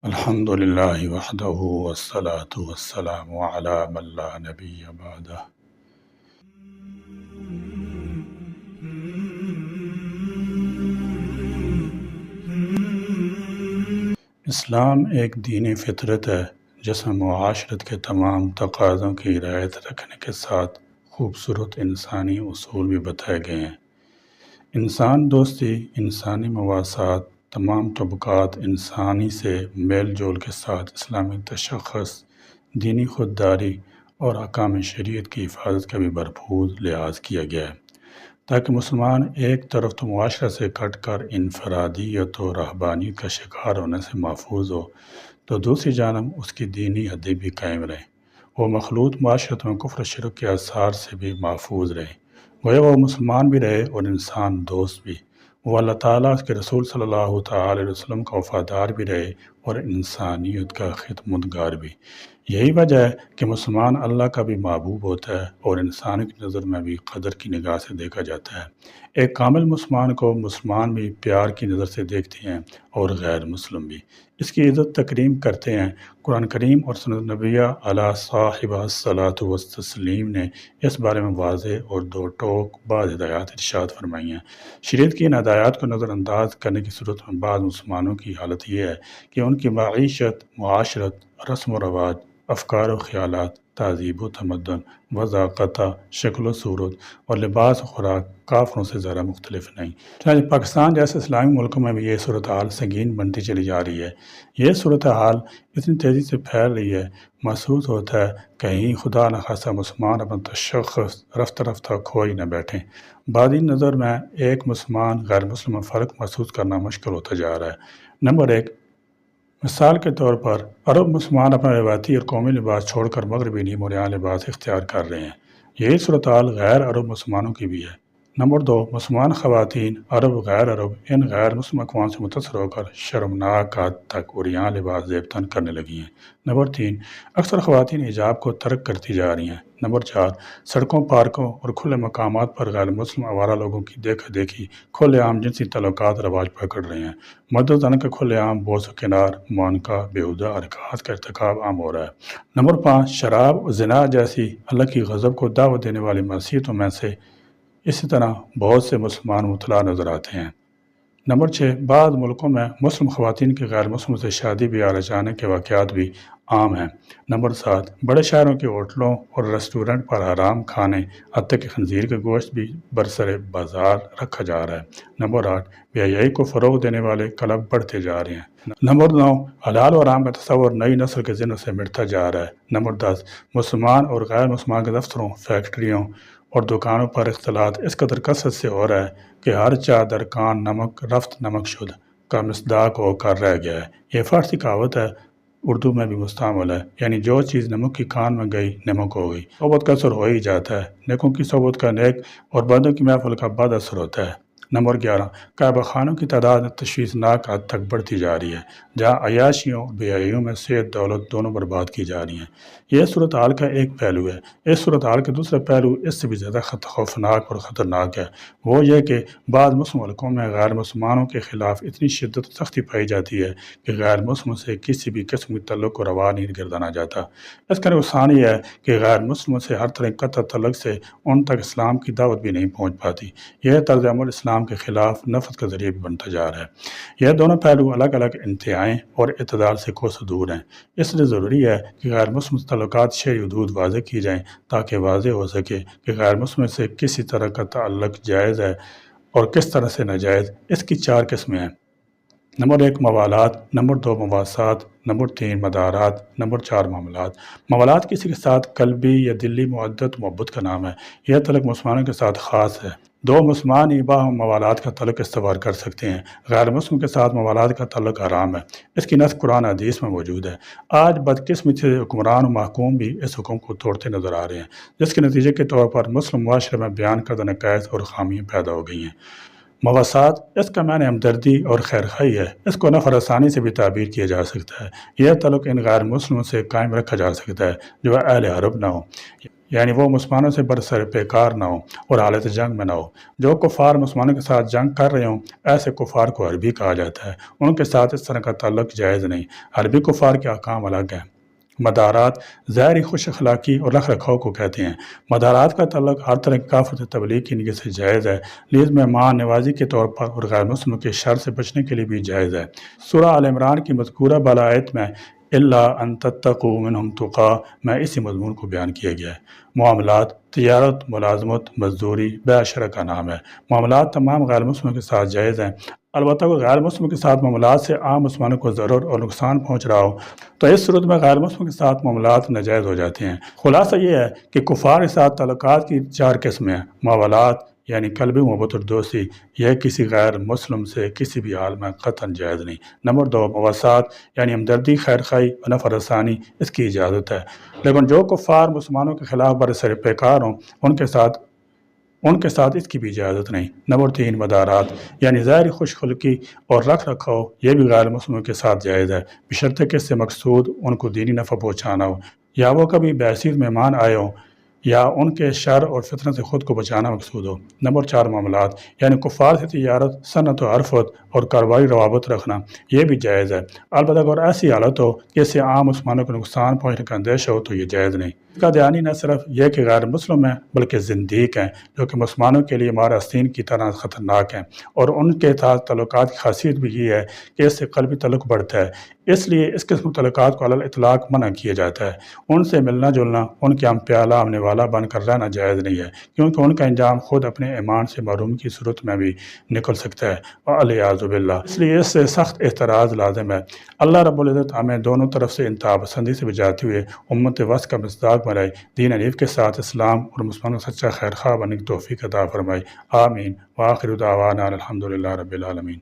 الحمد للہ وحدہ والصلاة والسلام علی من لا نبی بعدہ۔ اسلام ایک دین فطرت ہے جس میں معاشرت کے تمام تقاضوں کی رعایت رکھنے کے ساتھ خوبصورت انسانی اصول بھی بتائے گئے ہیں۔ انسان دوستی، انسانی مواسات، تمام طبقات انسانی سے میل جول کے ساتھ اسلامی تشخص، دینی خودداری اور احکام شریعت کی حفاظت کا بھی بھرپور لحاظ کیا گیا ہے، تاکہ مسلمان ایک طرف تو معاشرہ سے کٹ کر انفرادیت و رہبانیت کا شکار ہونے سے محفوظ ہو، تو دوسری جانب اس کی دینی حدیں بھی قائم رہیں، وہ مخلوط معاشرت میں کفر و شرک کے آثار سے بھی محفوظ رہیں، گویا وہ مسلمان بھی رہے اور انسان دوست بھی، وہ اللہ تعالیٰ اس کے رسول صلی اللہ تعالی علیہ وسلم کا وفادار بھی رہے اور انسانیت کا خدمتگار بھی۔ یہی وجہ ہے کہ مسلمان اللہ کا بھی محبوب ہوتا ہے اور انسان کی نظر میں بھی قدر کی نگاہ سے دیکھا جاتا ہے۔ ایک کامل مسلمان کو مسلمان بھی پیار کی نظر سے دیکھتے ہیں اور غیر مسلم بھی اس کی عزت تکریم کرتے ہیں۔ قرآن کریم اور سنت نبویہ علی صاحبہ الصلاۃ والتسلیم نے اس بارے میں واضح اور دو ٹوک بعض ہدایات ارشاد فرمائی ہیں۔ شریعت کی ان ہدایات کو نظر انداز کرنے کی صورت میں بعض مسلمانوں کی حالت یہ ہے کہ ان کی معیشت، معاشرت، رسم و رواج، افکار و خیالات، تہذیب و تمدن، وضاقتہ، شکل و صورت اور لباس و خوراک کافروں سے ذرا مختلف نہیں۔ چنانچہ پاکستان جیسے اسلامی ملکوں میں بھی یہ صورتحال سنگین بنتی چلی جا رہی ہے۔ یہ صورتحال اتنی تیزی سے پھیل رہی ہے، محسوس ہوتا ہے کہیں خدا نخواستہ مسلمان اپنا تشخص رفتہ رفتہ کھو ہی نہ بیٹھیں۔ بعدی نظر میں ایک مسلمان غیر مسلم میں فرق محسوس کرنا مشکل ہوتا جا رہا ہے۔ نمبر ایک، مثال کے طور پر عرب مسلمان اپنا روایتی اور قومی لباس چھوڑ کر مغربی نیم اور یہاں لباس اختیار کر رہے ہیں۔ یہی صورتحال غیر عرب مسلمانوں کی بھی ہے۔ نمبر دو، مسلمان خواتین عرب غیر عرب ان غیر مسلم اقوام سے متاثر ہو کر شرمناک حد تک اور یہاں لباس زیب تن کرنے لگی ہیں۔ نمبر تین، اکثر خواتین حجاب کو ترک کرتی جا رہی ہیں۔ نمبر چار، سڑکوں، پارکوں اور کھلے مقامات پر غیر مسلم آوارہ لوگوں کی دیکھا دیکھی کھلے عام جنسی تعلقات رواج پکڑ رہے ہیں۔ مرد و زن کا کھلے عام بوس و کنار، معانقہ، بیہودہ حرکات کا ارتکاب عام ہو رہا ہے۔ نمبر پانچ، شراب و زنا جیسی اللہ کی غضب کو دعوت دینے والی معصیتوں میں سے اسی طرح بہت سے مسلمان مبتلا نظر آتے ہیں۔ نمبر چھ، بعض ملکوں میں مسلم خواتین کی غیر مسلم سے شادی بیاہ رچانے کے واقعات بھی عام ہیں۔ نمبر سات، بڑے شہروں کے ہوٹلوں اور ریسٹورنٹ پر حرام کھانے حتیٰ کہ خنزیر کا گوشت بھی برسر بازار رکھا جا رہا ہے۔ نمبر آٹھ، بے حیائی کو فروغ دینے والے کلب بڑھتے جا رہے ہیں۔ نمبر نو، حلال و حرام کا تصور نئی نسل کے ذہنوں سے مٹتا جا رہا ہے۔ نمبر دس، مسلمان اور غیر مسلمان کے دفتروں، فیکٹریوں اور دکانوں پر اختلاط اس قدر کثرت سے ہو رہا ہے کہ ہر چادر کان نمک رفت نمک شد کا مصداق ہو کر رہ گیا ہے۔ یہ فارسی کہاوت ہے، اردو میں بھی مستعمل ہے، یعنی جو چیز نمک کی کان میں گئی نمک ہو گئی۔ صحبت کا اثر ہو ہی جاتا ہے، نیکوں کی صحبت کا نیک اور بدوں کی محفل کا بد اثر ہوتا ہے۔ نمبر 11، کعبہ خانوں کی تعداد تشویشناک حد تک بڑھتی جا رہی ہے، جہاں عیاشیوں اور بے حیائیوں میں صحت دولت دونوں برباد کی جا رہی ہیں۔ یہ صورتحال کا ایک پہلو ہے۔ اس صورتحال کا دوسرا پہلو اس سے بھی زیادہ خوفناک اور خطرناک ہے، وہ یہ کہ بعض مسلم ملکوں میں غیر مسلمانوں کے خلاف اتنی شدت و سختی پائی جاتی ہے کہ غیر مسلموں سے کسی بھی قسم کی تعلق کو روا نہیں گردانا جاتا۔ اس کا نقصان یہ ہے کہ غیر مسلموں سے ہر طرح قطع تعلق سے ان تک اسلام کی دعوت بھی نہیں پہنچ پاتی۔ یہ طرز عمل اسلام کے خلاف نفرت کا ذریعہ بھی بنتا جا رہا ہے۔ یہ دونوں پہلو الگ الگ انتہائیں اور اعتدال سے کوسوں دور ہیں۔ اس لیے ضروری ہے کہ غیر مسلم تعلقات شرعی حدود واضح کی جائیں تاکہ واضح ہو سکے کہ غیر مسلم سے کسی طرح کا تعلق جائز ہے اور کس طرح سے ناجائز۔ اس کی چار قسمیں ہیں۔ نمبر ایک، موالات۔ نمبر دو، مواسات۔ نمبر تین، مدارات۔ نمبر چار، معاملات۔ موالات کسی کے ساتھ قلبی یا دلی مودت محبت کا نام ہے۔ یہ تعلق مسلمانوں کے ساتھ خاص ہے۔ دو مسلمان ہی باہم موالات کا تعلق استوار کر سکتے ہیں۔ غیر مسلم کے ساتھ موالات کا تعلق حرام ہے۔ اس کی نص قرآن حدیث میں موجود ہے۔ آج بدقسمتی سے حکمران و محکوم بھی اس حکم کو توڑتے نظر آ رہے ہیں، جس کے نتیجے کے طور پر مسلم معاشرے میں بیان کردہ نقائص اور خامیاں پیدا ہو گئی ہیں۔ مواسات اس کا معنی ہمدردی اور خیر خواہی ہے۔ اس کو نفر ثانی سے بھی تعبیر کیا جا سکتا ہے۔ یہ تعلق ان غیر مسلموں سے قائم رکھا جا سکتا ہے جو اہل حرب نہ ہو، یعنی وہ مسلمانوں سے برسر پیکار نہ ہو اور حالت جنگ میں نہ ہو۔ جو کفار مسلمانوں کے ساتھ جنگ کر رہے ہوں، ایسے کفار کو حربی کہا جاتا ہے۔ ان کے ساتھ اس طرح کا تعلق جائز نہیں۔ حربی کفار کے احکام الگ ہیں۔ مدارات ظاہری خوش اخلاقی اور رکھ رکھاؤ کو کہتے ہیں۔ مدارات کا تعلق ہر طرح کی کافرت تبلیغ کی نیت سے جائز ہے، نیز مہمان نوازی کے طور پر اور غیر مسلموں کے شر سے بچنے کے لیے بھی جائز ہے۔ سورہ آل عمران کی مذکورہ بالا آیت میں الا ان تتقوا منہم تقا میں اسی مضمون کو بیان کیا گیا ہے۔ معاملات تجارت، ملازمت، مزدوری، بیع شرع کا نام ہے۔ معاملات تمام غیر مسلموں کے ساتھ جائز ہیں، البتہ کوئی غیر مسلموں کے ساتھ معاملات سے عام مسلمانوں کو ضرر اور نقصان پہنچ رہا ہو تو اس صورت میں غیر مسلموں کے ساتھ معاملات ناجائز ہو جاتے ہیں۔ خلاصہ یہ ہے کہ کفار کے ساتھ تعلقات کی 4 قسمیں ہیں۔ موالات یعنی قلبی محبت اور دوستی، یہ کسی غیر مسلم سے کسی بھی حال میں قطعاً جائز نہیں۔ نمبر 2 مواسات یعنی ہمدردی، خیر خواہی اور نفع رسانی، اس کی اجازت ہے، لیکن جو کفار مسلمانوں کے خلاف برسر پیکار ہوں ان کے ساتھ اس کی بھی اجازت نہیں۔ نمبر 3 مدارات یعنی ظاہری خوش خلقی اور رکھ رکھاؤ، یہ بھی غیر مسلموں کے ساتھ جائز ہے، بشرطے کہ اس سے مقصود ان کو دینی نفع پہنچانا ہو، یا وہ کبھی بعثیت مہمان آئے ہوں، یا ان کے شر اور فتنہ سے خود کو بچانا مقصود ہو۔ نمبر 4 معاملات یعنی کفار سے تجارت، صنعت و عرفت اور کاروباری روابط رکھنا، یہ بھی جائز ہے، البتہ اگر ایسی حالت ہو کہ اس سے عام مسلمانوں کو نقصان پہنچنے کا اندیشہ ہو تو یہ جائز نہیں۔ اس کا دھیانی نہ صرف یہ کہ غیر مسلم ہیں بلکہ زندیق ہیں، جو کہ مسلمانوں کے لیے مار آستین کی طرح خطرناک ہیں، اور ان کے ساتھ تعلقات کی خاصیت بھی یہ ہے کہ اس سے قلبی تعلق بڑھتا ہے، اس لیے اس قسم تعلقات کو علی الاطلاق منع کیا جاتا ہے۔ ان سے ملنا جلنا، ان کے ہم پیالہ ہم نوالا بن کر رہنا جائز نہیں ہے، کیونکہ ان کا انجام خود اپنے ایمان سے محروم کی صورت میں بھی نکل سکتا ہے، والعیاذ باللہ۔ اس لیے اس سے سخت احتراز لازم ہے۔ اللہ رب العزت ہمیں دونوں طرف سے انتہا پسندی سے بچاتے ہوئے امت وسط کا مصداق بنائے، دین حنیف کے ساتھ اسلام اور مسلمانوں کا سچا خیر خواہ بننے کی توفیق عطا فرمائے، آمین۔ وآخر دعوانا الحمدللہ رب العالمین۔